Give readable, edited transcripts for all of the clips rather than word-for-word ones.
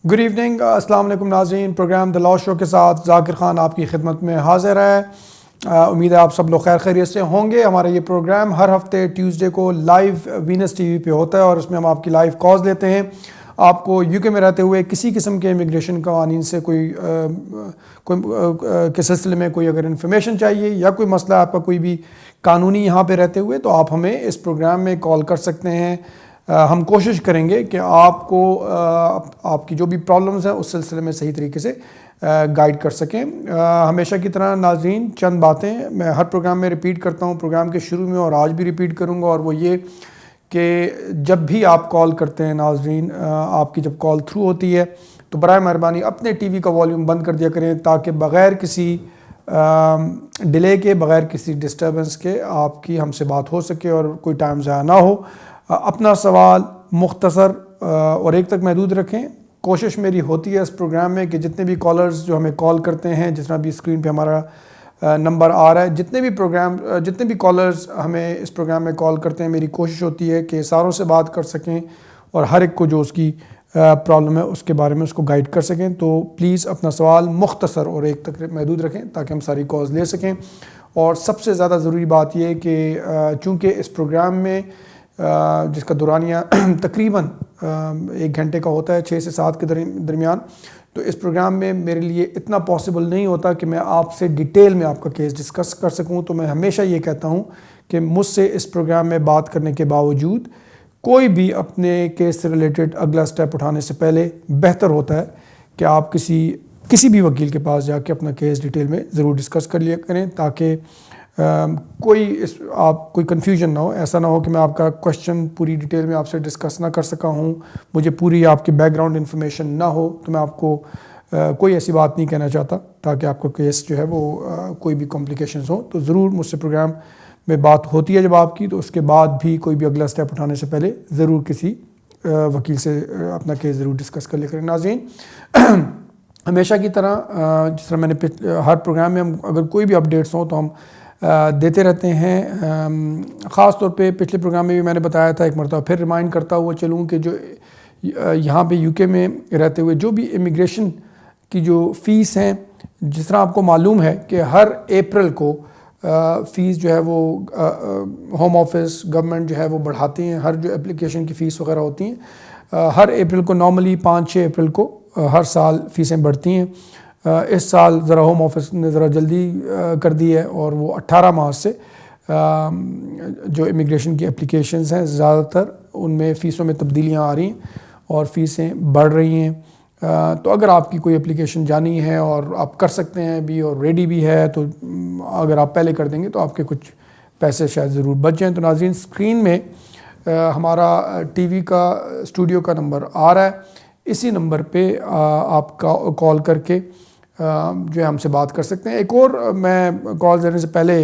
Good evening, السلام علیکم ناظرین. پروگرام دا لاء شو کے ساتھ ذاکر خان آپ کی خدمت میں حاضر ہے. امید ہے آپ سب لوگ خیر خیریت سے ہوں گے. ہمارا یہ پروگرام ہر ہفتے ٹیوزڈے کو لائیو وینس ٹی وی پہ ہوتا ہے اور اس میں ہم آپ کی لائیو کالز لیتے ہیں. آپ کو یو کے میں رہتے ہوئے کسی قسم کے امیگریشن قوانین سے کوئی کے سلسلے میں کوئی اگر انفارمیشن چاہیے یا کوئی مسئلہ آپ کا کوئی بھی قانونی یہاں پہ رہتے ہوئے، تو آپ ہمیں اس پروگرام میں کال کر سکتے ہیں. ہم کوشش کریں گے کہ آپ کو آپ کی جو بھی پرابلمز ہیں اس سلسلے میں صحیح طریقے سے گائیڈ کر سکیں. ہمیشہ کی طرح ناظرین چند باتیں میں ہر پروگرام میں ریپیٹ کرتا ہوں، پروگرام کے شروع میں اور آج بھی ریپیٹ کروں گا، اور وہ یہ کہ جب بھی آپ کال کرتے ہیں ناظرین، آپ کی جب کال تھرو ہوتی ہے تو برائے مہربانی اپنے ٹی وی کا والیوم بند کر دیا کریں، تاکہ بغیر کسی ڈیلے کے، بغیر کسی ڈسٹربنس کے آپ کی ہم سے بات ہو سکے اور کوئی ٹائم ضائع نہ ہو. اپنا سوال مختصر اور ایک تک محدود رکھیں. کوشش میری ہوتی ہے اس پروگرام میں کہ جتنے بھی کالرز جو ہمیں کال کرتے ہیں، جس طرح بھی اسکرین پہ ہمارا نمبر آ رہا ہے، جتنے بھی کالرز ہمیں اس پروگرام میں کال کرتے ہیں، میری کوشش ہوتی ہے کہ ساروں سے بات کر سکیں اور ہر ایک کو جو اس کی پرابلم ہے اس کے بارے میں اس کو گائیڈ کر سکیں. تو پلیز اپنا سوال مختصر اور ایک تک محدود رکھیں تاکہ ہم ساری کالز لے سکیں. اور سب سے زیادہ ضروری بات یہ کہ چونکہ اس پروگرام میں جس کا دورانیہ تقریباً 1 گھنٹے کا ہوتا ہے 6 سے 7 کے درمیان، تو اس پروگرام میں میرے لیے اتنا پاسبل نہیں ہوتا کہ میں آپ سے ڈیٹیل میں آپ کا کیس ڈسکس کر سکوں. تو میں ہمیشہ یہ کہتا ہوں کہ مجھ سے اس پروگرام میں بات کرنے کے باوجود کوئی بھی اپنے کیس سے ریلیٹڈ اگلا سٹیپ اٹھانے سے پہلے بہتر ہوتا ہے کہ آپ کسی بھی وکیل کے پاس جا کے اپنا کیس ڈیٹیل میں ضرور ڈسکس کر لیا کریں، تاکہ کوئی کنفیوژن نہ ہو. ایسا نہ ہو کہ میں آپ کا کوشچن پوری ڈیٹیل میں آپ سے ڈسکس نہ کر سکا ہوں، مجھے پوری آپ کی بیک گراؤنڈ انفارمیشن نہ ہو، تو میں آپ کو کوئی ایسی بات نہیں کہنا چاہتا تاکہ آپ کا کیس جو ہے وہ کوئی بھی کمپلیکیشنز ہوں. تو ضرور مجھ سے پروگرام میں بات ہوتی ہے جب آپ کی، تو اس کے بعد بھی کوئی بھی اگلا سٹیپ اٹھانے سے پہلے ضرور کسی وکیل سے اپنا کیس ضرور ڈسکس کر لے کریں. ناظرین ہمیشہ کی طرح جس طرح میں نے ہر پروگرام میں ہم اگر کوئی بھی اپڈیٹس ہوں تو ہم دیتے رہتے ہیں. خاص طور پہ پچھلے پروگرام میں بھی میں نے بتایا تھا، ایک مرتبہ پھر ریمائنڈ کرتا ہوا چلوں کہ جو یہاں پہ یو کے میں رہتے ہوئے جو بھی امیگریشن کی جو فیس ہیں، جس طرح آپ کو معلوم ہے کہ ہر اپریل کو فیس جو ہے وہ ہوم آفس گورنمنٹ جو ہے وہ بڑھاتی ہیں. ہر جو اپلیکیشن کی فیس وغیرہ ہوتی ہیں ہر اپریل کو، نارملی 5-6 اپریل کو ہر سال فیسیں بڑھتی ہیں. اس سال ذرا ہوم آفس نے ذرا جلدی کر دی ہے اور وہ 18 مارچ سے جو امیگریشن کی اپلیکیشنز ہیں زیادہ تر ان میں فیسوں میں تبدیلیاں آ رہی ہیں اور فیسیں بڑھ رہی ہیں. تو اگر آپ کی کوئی اپلیکیشن جانی ہے اور آپ کر سکتے ہیں بھی اور ریڈی بھی ہے، تو اگر آپ پہلے کر دیں گے تو آپ کے کچھ پیسے شاید ضرور بچ جائیں. تو ناظرین اسکرین میں ہمارا ٹی وی کا اسٹوڈیو کا نمبر آ رہا ہے، اسی نمبر پہ آپ کا کال کر کے جو ہے ہم سے بات کر سکتے ہیں. ایک اور میں کال دینے سے پہلے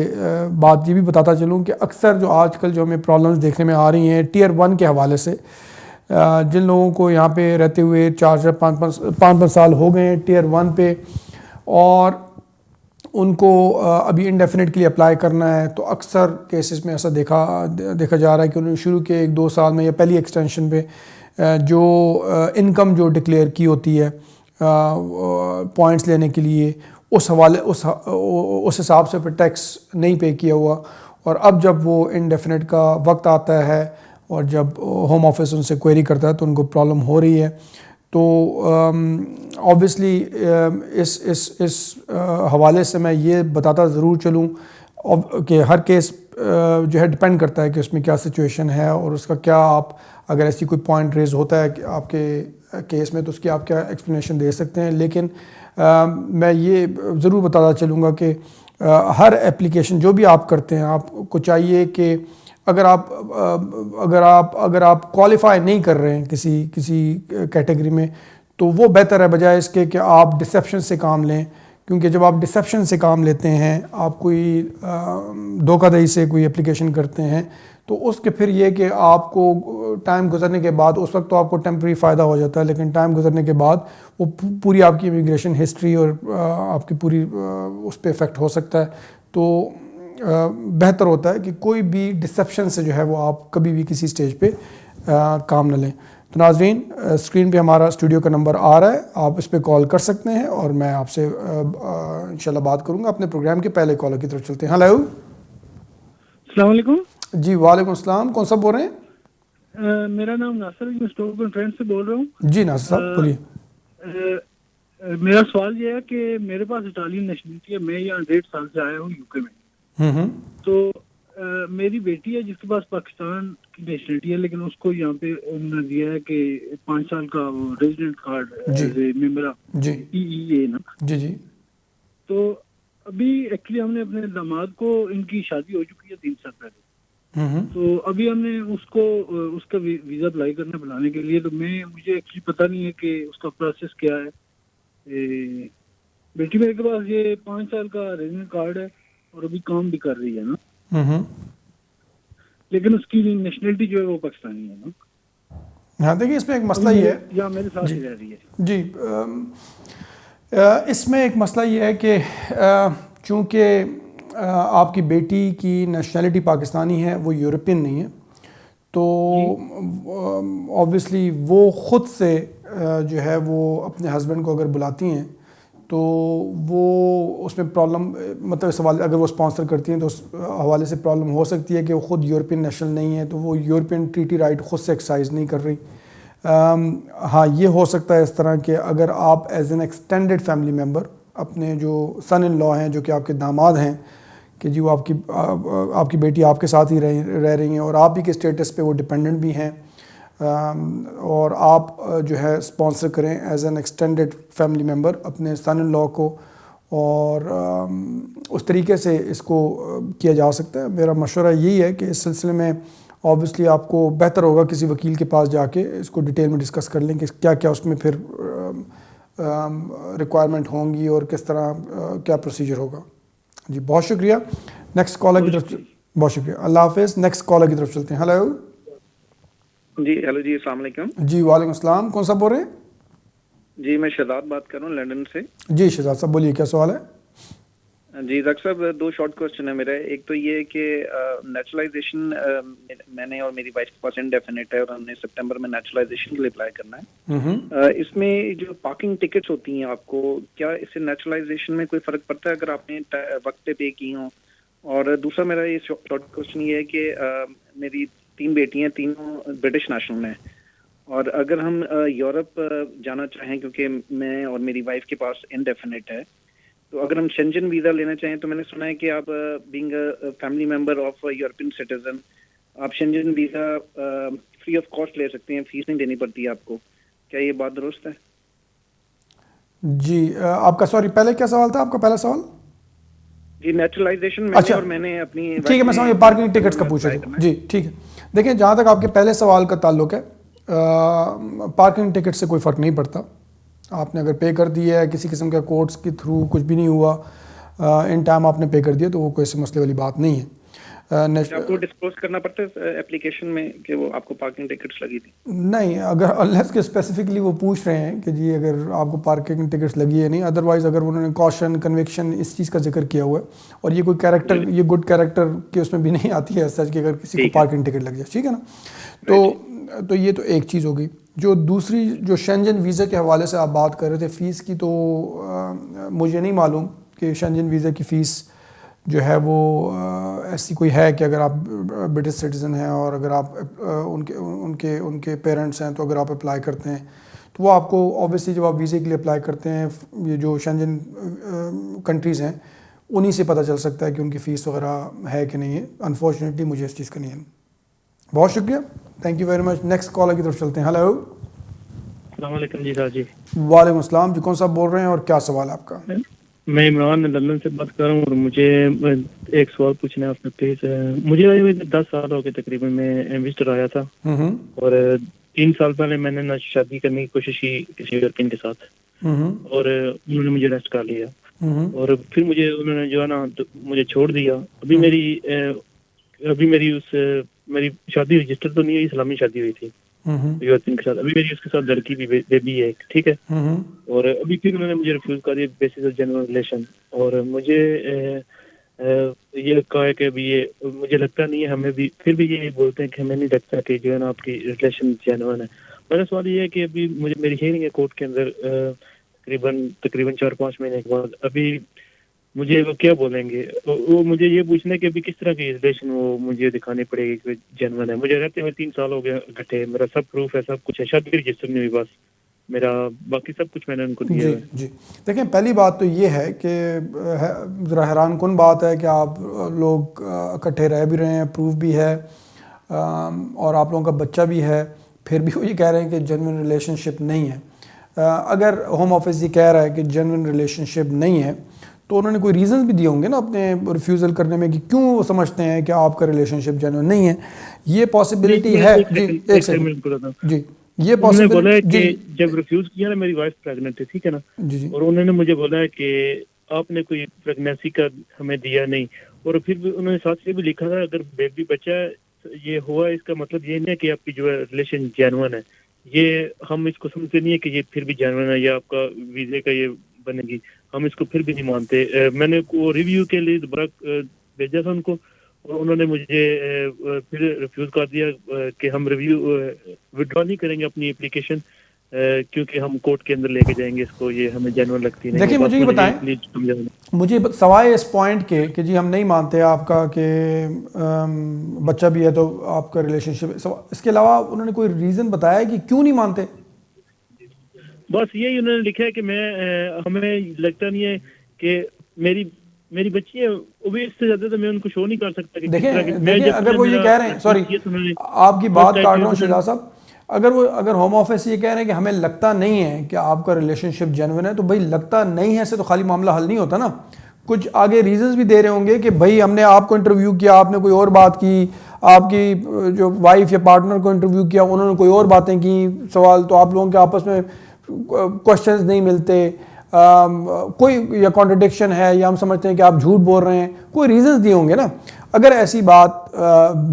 بات یہ بھی بتاتا چلوں کہ اکثر جو آج کل جو ہمیں پرابلمز دیکھنے میں آ رہی ہیں ٹیئر 1 کے حوالے سے، جن لوگوں کو یہاں پہ رہتے ہوئے 4-5 سال ہو گئے ہیں ٹیئر 1 پہ، اور ان کو ابھی انڈیفینٹ کے لیے اپلائی کرنا ہے، تو اکثر کیسز میں ایسا دیکھا جا رہا ہے کہ انہوں نے شروع کے 1-2 سال میں یا پہلی ایکسٹینشن پہ جو انکم جو ڈکلیئر کی ہوتی ہے پوائنٹس لینے کے لیے، اس حساب سے پھر ٹیکس نہیں پے کیا ہوا، اور اب جب وہ انڈیفینٹ کا وقت آتا ہے اور جب ہوم آفس ان سے کوئری کرتا ہے تو ان کو پرابلم ہو رہی ہے. تو آبویسلی اس حوالے سے میں یہ بتاتا ضرور چلوں کہ ہر کیس جو ہے ڈپینڈ کرتا ہے کہ اس میں کیا سچویشن ہے اور اس کا کیا، آپ اگر ایسی کوئی پوائنٹ ریز ہوتا ہے کہ آپ کے کیس میں تو اس کی آپ کیا ایکسپلینیشن دے سکتے ہیں. لیکن میں یہ ضرور بتاتا چلوں گا کہ ہر اپلیکیشن جو بھی آپ کرتے ہیں، آپ کو چاہیے کہ اگر آپ کوالیفائی نہیں کر رہے ہیں کسی کیٹیگری میں، تو وہ بہتر ہے بجائے اس کے کہ آپ ڈسیپشن سے کام لیں. کیونکہ جب آپ ڈسیپشن سے کام لیتے ہیں، آپ کوئی دھوکہ دہی سے کوئی اپلیکیشن کرتے ہیں، تو اس کے پھر یہ کہ آپ کو ٹائم گزرنے کے بعد، اس وقت تو آپ کو ٹیمپریری فائدہ ہو جاتا ہے، لیکن ٹائم گزرنے کے بعد وہ پوری آپ کی امیگریشن ہسٹری اور آپ کی پوری اس پہ افیکٹ ہو سکتا ہے. تو بہتر ہوتا ہے کہ کوئی بھی ڈسیپشن سے جو ہے وہ آپ کبھی بھی کسی سٹیج پہ کام نہ لیں. تو ناظرین اسکرین پہ ہمارا اسٹوڈیو کا نمبر آ رہا ہے, آپ اس پہ کال کر سکتے ہیں اور میں آپ سے انشاءاللہ بات کروں گا. اپنے پروگرام کے پہلے کالر کی طرف چلتے ہیں. ہلو, السلام علیکم. جی وعلیکم السلام, کون سا بول رہے ہیں؟ میرا نام ناصر ہے, میں اسٹور کنفرنس سے بول رہا ہوں. جی ناصر صاحب بولیے. میرا سوال یہ ہے کہ میرے پاس اٹالین نیشنلٹی ہے, میں یہاں 1.5 سال سے آیا ہوں یو کے میں. تو میری بیٹی ہے جس کے پاس پاکستان کی نیشنلٹی ہے, لیکن اس کو یہاں پہ انہوں نے دیا ہے کہ 5 سال کا ریزیڈنٹ کارڈ ایز اے ممبر جی اے نا. جی جی. تو ابھی ایکچولی ہم نے اپنے داماد کو, ان کی شادی ہو چکی ہے 3 سال پہلے, تو ابھی ہم نے اس کو اس کا ویزا اپلائی کرنا بلانے کے لیے, تو مجھے ایکچولی پتہ نہیں ہے کہ اس کا پروسیس کیا ہے. بیٹی میرے کے پاس یہ 5 سال کا ریزیڈنٹ کارڈ ہے اور ابھی کام بھی کر رہی ہے نا, لیکن اس کی نیشنلٹی جو ہے وہ پاکستانی ہے نا. ہاں دیکھیے اس میں ایک مسئلہ یہ ہے, یا میرے ساتھ ہی رہ رہی ہے. جی اس میں ایک مسئلہ یہ ہے کہ چونکہ آپ کی بیٹی کی نیشنلٹی پاکستانی ہے, وہ یورپین نہیں ہے, تو آبویسلی وہ خود سے جو ہے وہ اپنے ہسبینڈ کو اگر بلاتی ہیں تو وہ اس میں پرابلم, مطلب اس حوالے اگر وہ اسپانسر کرتی ہیں تو اس حوالے سے پرابلم ہو سکتی ہے کہ وہ خود یورپین نیشنل نہیں ہے, تو وہ یورپین ٹریٹی رائٹ خود سے ایکسرسائز نہیں کر رہی. ہاں یہ ہو سکتا ہے اس طرح کہ اگر آپ as an extended family member اپنے جو سن ان لا ہیں, جو کہ آپ کے داماد ہیں, کہ جی وہ آپ کی بیٹی آپ کے ساتھ ہی رہ رہی ہیں اور آپ ہی کے اسٹیٹس پہ وہ ڈپینڈنٹ بھی ہیں, اور آپ جو ہے اسپانسر کریں as an extended family member اپنے سن ان لا کو, اور اس طریقے سے اس کو کیا جا سکتا ہے. میرا مشورہ یہی ہے کہ اس سلسلے میں آبویسلی آپ کو بہتر ہوگا کسی وکیل کے پاس جا کے اس کو ڈیٹیل میں ڈسکس کر لیں کہ کیا کیا اس میں پھر ریکوائرمنٹ ہوں گی اور کس طرح کیا پروسیجر ہوگا. جی بہت شکریہ. نیکسٹ کالر کی طرف, بہت شکریہ, اللہ حافظ. نیکسٹ کالر کی طرف چلتے ہیں. ہلو. جی ہیلو جی, السلام علیکم. جی وعلیکم السلام, کون سا بول رہے ہیں؟ جی میں شہزاد بات کر رہا ہوں لنڈن سے. جی شہزاد صاحب بولیے, کیا سوال ہے؟ جی ڈاکٹر صاحب 2 شارٹ کوسچن ہے میرا. ایک تو یہ کہ نیچرلائزیشن میں نے اور میری وائف کے پاس انڈیفینٹ ہے اور ہم نے سپٹمبر میں نیچرلائزیشن کے لیے اپلائی کرنا ہے. اس میں جو پارکنگ ٹکٹس ہوتی ہیں آپ کو, کیا اس سے نیچرلائزیشن میں کوئی فرق پڑتا ہے اگر آپ نے وقت پہ پے کی ہوں؟ اور دوسرا میرا یہ شارٹ کوسچن یہ ہے کہ میری 3 بیٹیاں, تینوں برٹش نیشنل ہیں, اور اگر ہم یورپ جانا چاہیں کیونکہ میں اور میری وائف کے پاس انڈیفینٹ ہے, تو اگر ہم شنجن ویزا لینا چاہیں تو میں نے سنا ہے کہ آپ being a family member of European citizen آپ شنجن ویزا فری آف کاسٹ لے سکتے ہیں, فیس نہیں دینی پڑتی ہے آپ کو. کیا یہ بات درست ہے؟ جی آپ کا سوری پہلے کیا سوال تھا آپ کا پہلا سوال؟ جی نیچرلائزیشن میں نے اور میں نے اپنی, ٹھیک ہے میں سمجھ, پارکنگ ٹکٹس کا پوچھا جی ٹھیک ہے. دیکھیں جہاں تک آپ کے پہلے سوال کا تعلق ہے, پارکنگ ٹکٹ سے کوئی فرق نہیں پڑتا. آپ نے اگر پے کر دیا ہے کسی قسم کے کورٹس کے تھرو, کچھ بھی نہیں ہوا, ان ٹائم آپ نے پے کر دیا, تو وہ کوئی ایسے مسئلے والی بات نہیں ہے. آپ کو ڈسکلوز کرنا پڑتا ہے اپلیکیشن میں کہ وہ آپ کو پارکنگ ٹکٹس لگی تھی؟ نہیں, اگر انلیس کے اسپیسیفکلی وہ پوچھ رہے ہیں کہ جی اگر آپ کو پارکنگ ٹکٹس لگی ہے نہیں, ادروائز اگر انہوں نے کوشن کنوکشن اس چیز کا ذکر کیا ہوا ہے, اور یہ کوئی کیریکٹر, یہ گڈ کیریکٹر کے اس میں بھی نہیں آتی ہے سچ کہ اگر کسی کو پارکنگ ٹکٹ لگ جائے, ٹھیک ہے نا. تو یہ تو ایک چیز ہو گئی. جو دوسری جو شنجن ویزا کے حوالے سے آپ بات کر رہے تھے فیس کی, تو مجھے نہیں معلوم کہ شنجن ویزا کی فیس جو ہے وہ ایسی کوئی ہے کہ اگر آپ برٹش سٹیزن ہیں اور اگر آپ ان کے پیرنٹس ہیں, تو اگر آپ اپلائی کرتے ہیں تو وہ آپ کو آبویسلی جب آپ ویزے کے لیے اپلائی کرتے ہیں, یہ جو شنجن کنٹریز ہیں انہی سے پتہ چل سکتا ہے کہ ان کی فیس وغیرہ ہے کہ نہیں ہے. انفارچونیٹلی مجھے اس چیز کا نہیں ہے. بہت شکریہ, thank you very much. Next caller کی طرف چلتے ہیں. ہلو. السلام علیکم. جی سر. جی وعلیکم السلام. جی کون صاحب بول رہے ہیں اور کیا سوال ہے آپ کا؟ میں عمران لندن سے بات کر رہا ہوں, اور مجھے ایک سوال پوچھنا ہے آپ سے پلیز. مجھے 10 سال ہو گئے تقریباً میں انویسٹر آیا تھا, اور 3 سال پہلے میں نے شادی کرنے کی کوشش کی کسی یورپین کے ساتھ, اور انہوں نے مجھے ریسٹ کر لیا, اور پھر مجھے انہوں نے جو ہے نا مجھے چھوڑ دیا. ابھی میری شادی رجسٹر تو نہیں ہوئی, اسلامی شادی ہوئی تھی یورپین کے ساتھ. ابھی میری اس کے ساتھ لڑکی بھی بیبی ہے, ٹھیک ہے, اور ابھی پھر انہوں نے مجھے ریفیوز کر دیا بیسس آف جنرل ریلیشن. اور مجھے یہ کہا ہے کہ ابھی یہ مجھے لگتا نہیں ہے, ہمیں بھی پھر بھی یہ بولتے ہیں کہ ہمیں نہیں لگتا کہ جو ہے نا آپ کی ریلیشن جینوئن ہے. میرا سوال یہ ہے کہ ابھی میری ہیئرنگ ہے کورٹ کے اندر تقریباً 4-5 مہینے کے بعد. ابھی مجھے وہ کیا بولیں گے؟ وہ مجھے یہ پوچھنا ہے کہ ابھی کس طرح کی ریلیشن وہ مجھے دکھانی پڑے گی کہ جینوئن ہے. مجھے رہتے ہوئے 3 سال ہو گیا اکٹھے, میرا سب پروف ہے, سب کچھ ہے, شادی رجسٹر نہیں ہوئی, بس میرا باقی سب کچھ میں نے ان کو دیا ہے. جی دیکھیں, پہلی بات تو یہ ہے کہ ذرا حیران کن بات ہے کہ آپ لوگ اکٹھے رہ بھی رہے ہیں, پروف بھی ہے, اور آپ لوگوں کا بچہ بھی ہے, پھر بھی وہ یہ کہہ رہے ہیں کہ جینوئن ریلیشن شپ نہیں ہے. اگر ہوم آفس یہ کہہ رہا ہے کہ جینوئن ریلیشن شپ نہیں ہے تو انہوں نے کوئی ریزنز بھی دیے ہوں گے نا اپنے ریفیوزل کرنے میں کہ کیوں وہ سمجھتے ہیں کہ آپ کا ریلیشن شپ جینوئن نہیں ہے. یہ پاسبلٹی ہے. جی ایک سیکنڈ, جی یہ پاسبلٹی بولا ہے کہ جی جب ریفیوز کیا نا, میری وائف پریگننٹ تھی, ٹھیک ہے نا, جی اور انہوں نے مجھے بولا ہے کہ آپ نے کوئی پریگنینسی کا ہمیں دیا نہیں, اور پھر بھی انہوں نے ساتھ سے بھی لکھا تھا اگر بیبی بچہ یہ ہوا اس کا مطلب یہ نہیں ہے کہ آپ کی جو ہے ریلیشن جینوئن ہے. یہ ہم اس کو سمجھتے نہیں ہے کہ یہ پھر بھی جینوئن ہے یا آپ کا ویزے کا یہ بنے گی, ہم اس کو پھر بھی نہیں مانتے. میں نے وہ ریویو کے لیے دوبارہ بھیجا تھا ان کو, اور انہوں نے مجھے پھر ریفیوز کر دیا کہ ہم ریویو وڈرا نہیں کریں گے اپنی اپلیکیشن, کیونکہ ہم کورٹ کے اندر لے کے جائیں گے اس کو, یہ ہمیں جینوئن لگتی نہیں. دیکھیں مجھے یہ بتائیں, مجھے سوائے اس پوائنٹ کے کہ جی ہم نہیں مانتے آپ کا کہ بچہ بھی ہے تو آپ کا ریلیشن شپ, اس کے علاوہ انہوں نے کوئی ریزن بتایا کہ کیوں نہیں مانتے؟ بس یہی انہوں نے لکھا ہے کہ ہمیں لگتا نہیں ہے کہ میری بچی ہے, وہ بھی اس سے زیادہ تو میں ان کو شو نہیں کر سکتا. دیکھیں اگر وہ یہ کہہ رہے ہیں, سوری آپ کی بات کاٹ رہا ہوں شہزاد صاحب, اگر ہوم آفس یہ کہہ رہے ہیں کہ ہمیں لگتا نہیں ہے کہ آپ کا ریلیشن شپ جینوئن ہے, تو بھائی لگتا نہیں ہے سے تو خالی معاملہ حل نہیں ہوتا نا. کچھ آگے ریزنز بھی دے رہے ہوں گے کہ بھائی ہم نے آپ کو انٹرویو کیا, آپ نے کوئی اور بات کی, آپ کی جو وائف یا پارٹنر کو انٹرویو کیا انہوں نے کوئی اور باتیں کی, سوال تو آپ لوگوں کے آپس میں کوشچنز نہیں ملتے, کوئی یا کانٹرڈکشن ہے یا ہم سمجھتے ہیں کہ آپ جھوٹ بول رہے ہیں, کوئی ریزنز دیے ہوں گے نا. اگر ایسی بات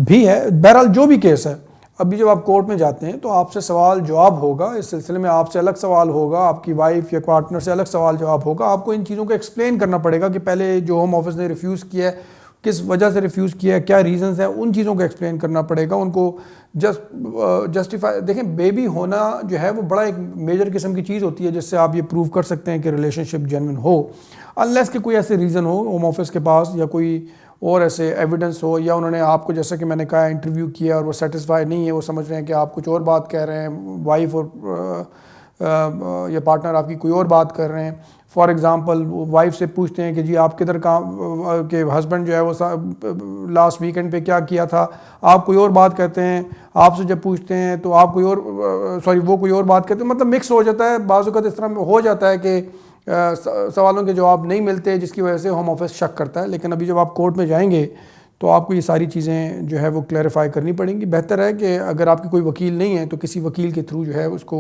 بھی ہے, بہرحال جو بھی کیس ہے, ابھی جب آپ کورٹ میں جاتے ہیں تو آپ سے سوال جواب ہوگا, اس سلسلے میں آپ سے الگ سوال ہوگا, آپ کی وائف یا پارٹنر سے الگ سوال جواب ہوگا. آپ کو ان چیزوں کو ایکسپلین کرنا پڑے گا کہ پہلے جو ہوم آفس نے ریفیوز کیا ہے کس وجہ سے ریفیوز کیا ہے, کیا ریزنز ہیں, ان چیزوں کو ایکسپلین کرنا پڑے گا ان کو. جسٹیفائی, دیکھیں بیبی ہونا جو ہے وہ بڑا ایک میجر قسم کی چیز ہوتی ہے جس سے آپ یہ پروو کر سکتے ہیں کہ ریلیشن شپ جینوئن ہو, انلیس کہ کوئی ایسے ریزن ہو ہوم آفس کے پاس یا کوئی اور ایسے ایویڈنس ہو, یا انہوں نے آپ کو جیسا کہ میں نے کہا انٹرویو کیا اور وہ سیٹسفائی نہیں ہے, وہ سمجھ رہے ہیں کہ آپ کچھ اور بات کہہ رہے ہیں, وائف اور یا پارٹنر آپ کی کوئی اور بات کر رہے ہیں. فار ایگزامپل وائف سے پوچھتے ہیں کہ جی آپ کدھر کام کہ ہسبینڈ جو ہے وہ لاسٹ ویکنڈ پہ کیا کیا تھا, آپ کوئی اور بات کہتے ہیں. آپ سے جب پوچھتے ہیں تو آپ کوئی اور وہ کوئی اور بات کہتے ہیں, مطلب مکس ہو جاتا ہے. بعض اوقات اس طرح ہو جاتا ہے کہ سوالوں کے جواب نہیں ملتے, جس کی وجہ سے ہوم آفس شک کرتا ہے. لیکن ابھی جب آپ کورٹ میں جائیں گے تو آپ کو یہ ساری چیزیں جو ہے وہ کلیریفائی کرنی پڑیں گی. بہتر ہے کہ اگر آپ کی کوئی وکیل نہیں ہے تو کسی وکیل کے تھرو جو ہے اس کو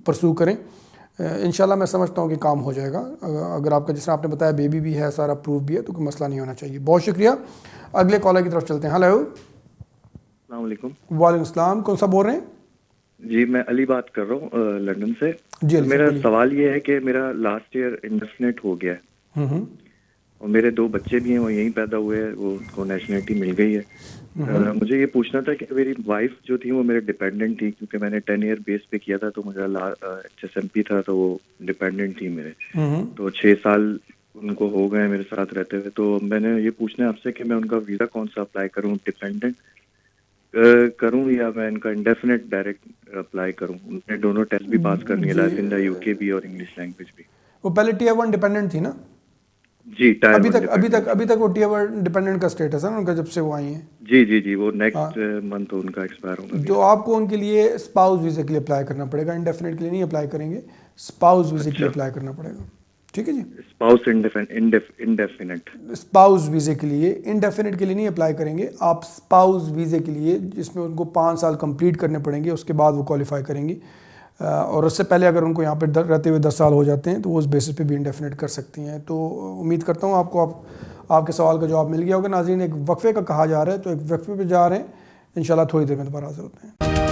پرسو کریں. انشاءاللہ میں سمجھتا ہوں کہ کام ہو جائے گا. اگر آپ کا جس طرح آپ نے بتایا بیبی بھی ہے, سارا پروف بھی ہے, تو کوئی مسئلہ نہیں ہونا چاہیے. بہت شکریہ. اگلے کالر کی طرف چلتے ہیں. ہلو, السلام علیکم. وعلیکم السلام. کون سا بول رہے ہیں؟ جی میں علی بات کر رہا ہوں لندن سے. جی میرا سوال یہ ہے کہ میرا لاسٹ ایئر انڈیفینٹ ہو گیا ہے, اور میرے 2 بچے بھی ہیں, وہ یہیں پیدا ہوئے ہیں, وہ ان کو نیشنلٹی مل گئی ہے. مجھے یہ پوچھنا تھا کہ میری وائف جو تھی وہ میرے ڈیپینڈنٹ تھی, کیونکہ میں نے 10 ایئر بیس پہ کیا تھا, تو مجھا HSMP تھا, تو وہ ڈیپینڈنٹ تھی میرے. تو 6 سال ان کو ہو گئے میرے ساتھ رہتے ہوئے. تو میں نے یہ پوچھنا ہے آپ سے کہ میں ان کا ویزا کون سا اپلائی کروں, ڈیپینڈنٹ کروں یا میں ان کا انڈیفینٹ ڈائریکٹ اپلائی کروں؟ ان نے دونوں ٹیسٹ بھی پاس کرنی ہے, لائف ان دا UK بھی اور انگلش لینگویج بھی. وہ پہلے Tier 1 ڈیپینڈنٹ تھی نا؟ جی ابھی تک وہ Tier 1 ڈیپینڈنٹ کا اسٹیٹس ہے نا ان کا جب سے وہ آئی ہیں. جی وہ نیکسٹ منتھ ان کا ایکسپائر ہوگا. جو آپ کو ان کے لیے اسپاؤز ویزے کے لیے اپلائی کرنا پڑے گا, انڈیفینٹ کے لیے نہیں اپلائی کریں گے, اسپاؤز ویزے کے لیے اپلائی کرنا پڑے گا. ٹھیک ہے جی, اسپاؤز ویزے کے لیے, انڈیفینٹ کے لیے نہیں اپلائی کریں گے آپ, اسپاؤز ویزے کے لیے جس میں ان کو 5 سال کمپلیٹ کرنے پڑیں گے, اس کے بعد وہ کوالیفائی کریں گے. اور اس سے پہلے اگر ان کو یہاں پہ رہتے ہوئے 10 سال ہو جاتے ہیں تو وہ اس بیسس پہ بھی انڈیفینٹ کر سکتی ہیں. تو امید کرتا ہوں آپ کو آپ کے سوال کا جواب مل گیا ہوگا. ناظرین ایک وقفے کا کہا جا رہا ہے, تو ایک وقفے پہ جا رہے ہیں, انشاءاللہ تھوڑی دیر میں دوبارہ حاضر ہوتے ہیں.